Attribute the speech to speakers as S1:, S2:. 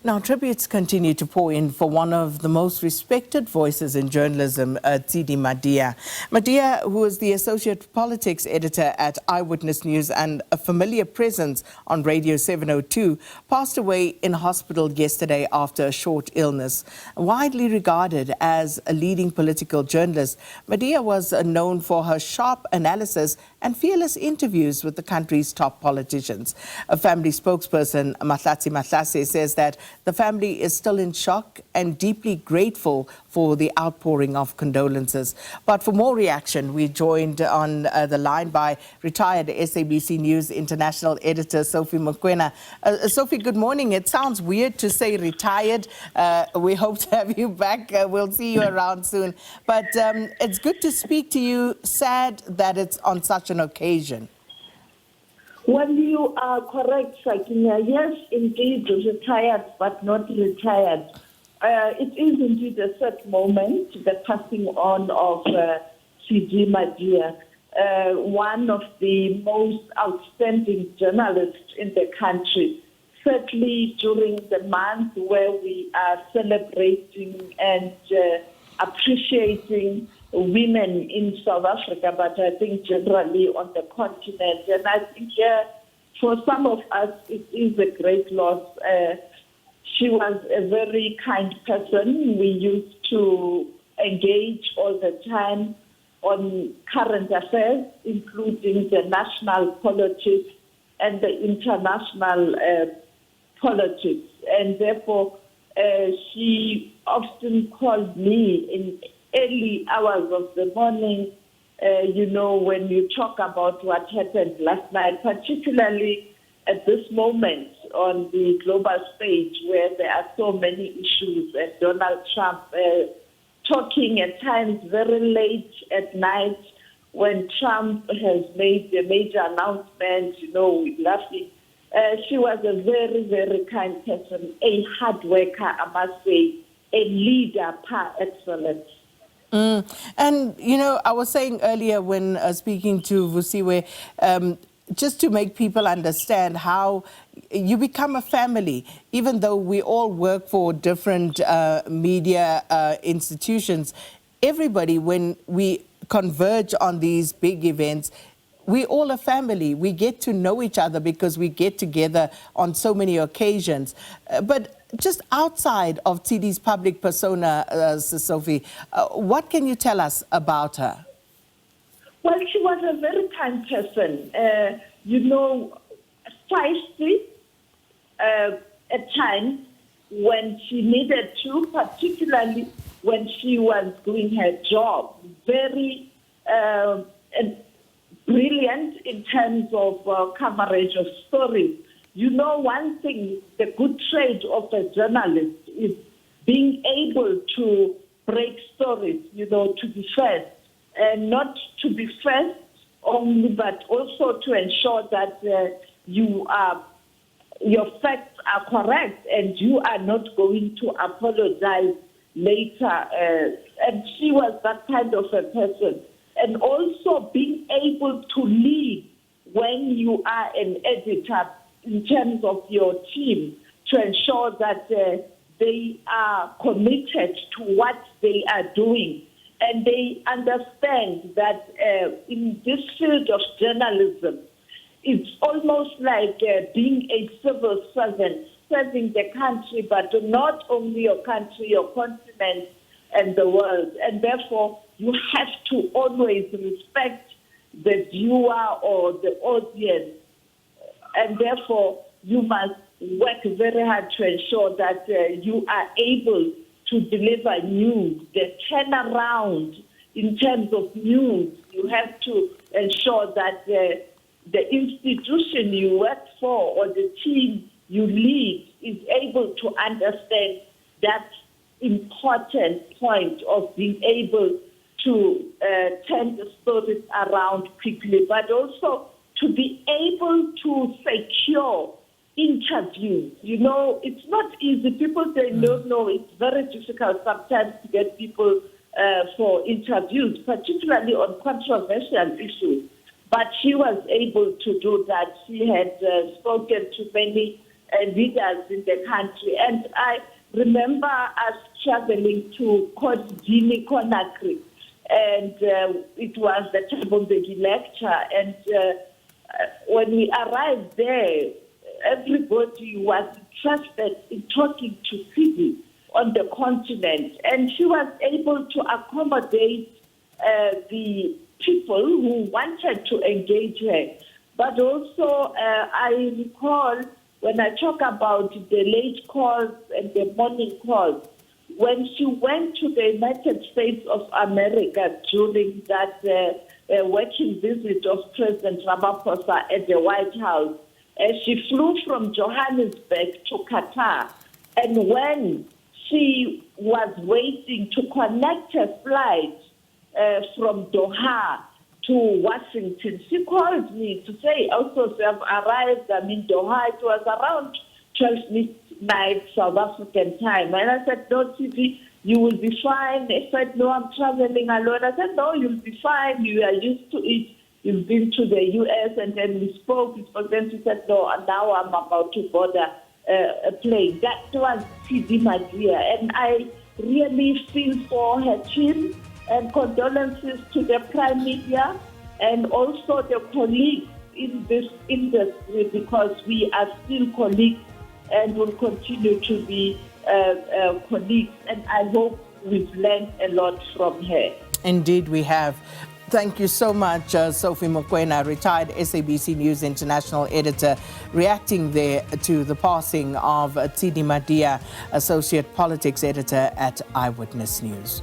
S1: Now, tributes continue to pour in for one of the most respected voices in journalism, Tshidi Madia. Madia, who is the Associate Politics Editor at Eyewitness News and a familiar presence on Radio 702, passed away in hospital yesterday after a short illness. Widely regarded as a leading political journalist, Madia was known for her sharp analysis and fearless interviews with the country's top politicians. A family spokesperson, Mahlatse Mahlase, says that the family is still in shock and deeply grateful for the outpouring of condolences. But for more reaction, we're joined on the line by retired SABC News International Editor Sophie Mokoena. Sophie, good morning. It sounds weird to say retired. We hope to have you back. We'll see you around soon. But it's good to speak to you. Sad that it's on such an occasion.
S2: Well, you are correct, Sakina. Yes, indeed, retired, but not retired. It is indeed a sad moment, the passing on of Tshidi Madia, one of the most outstanding journalists in the country. Certainly during the month where we are celebrating and appreciating women in South Africa, but I think generally on the continent. And I think for some of us, it is a great loss. She was a very kind person. We used to engage all the time on current affairs, including the national politics and the international politics. And therefore, she often called me in early hours of the morning, when you talk about what happened last night, particularly at this moment on the global stage where there are so many issues, and Donald Trump talking at times very late at night when Trump has made a major announcement, with laughing. She was a very, very kind person, a hard worker, I must say, a leader par excellence.
S1: And, I was saying earlier when speaking to Vusiwe, just to make people understand how you become a family, even though we all work for different media institutions. Everybody, when we converge on these big events, we all a family. We get to know each other because we get together on so many occasions. But just outside of Tidi's public persona, Sophie, what can you tell us about her?
S2: Well, she was a very kind person, feisty at times when she needed to, particularly when she was doing her job. Very brilliant in terms of coverage of stories. One thing, the good trait of a journalist is being able to break stories, to be first. And not to be first only, but also to ensure that your facts are correct and you are not going to apologize later. And she was that kind of a person. And also being able to lead when you are an editor in terms of your team to ensure that they are committed to what they are doing. And they understand that in this field of journalism, it's almost like being a civil servant, serving the country, but not only your country, your continent, and the world. And therefore, you have to always respect the viewer or the audience. And therefore, you must work very hard to ensure that you are able to deliver news, the turnaround in terms of news. You have to ensure that the institution you work for or the team you lead is able to understand that important point of being able to turn the stories around quickly, but also to be able to secure interviews. It's not easy. People say, no, it's very difficult sometimes to get people for interviews, particularly on controversial issues. But she was able to do that. She had spoken to many leaders in the country. And I remember us traveling to Tshidi Madia, and it was the Thabo lecture. And when we arrived there, everybody was interested in talking to Tidi on the continent, and she was able to accommodate the people who wanted to engage her. But also, I recall when I talk about the late calls and the morning calls, when she went to the United States of America during that working visit of President Ramaphosa at the White House, she flew from Johannesburg to Qatar. And when she was waiting to connect her flight from Doha to Washington, she called me to say, also, I've arrived, I'm in Doha. It was around 12 midnight South African time. And I said, no, Tidi, you will be fine. They said, no, I'm traveling alone. I said, no, you'll be fine. You are used to it. You've been to the U.S. And then we spoke. Then she said, no, and now I'm about to board a plane. That was Tshidi Madia. And I really feel for her team, and condolences to the Prime Media and also the colleagues in this industry, because we are still colleagues and will continue to be colleagues. And I hope we've learned a lot from her.
S1: Indeed, we have. Thank you so much, Sophie Mokoena, retired SABC News International Editor, reacting there to the passing of Tshidi Madia, Associate Politics Editor at Eyewitness News.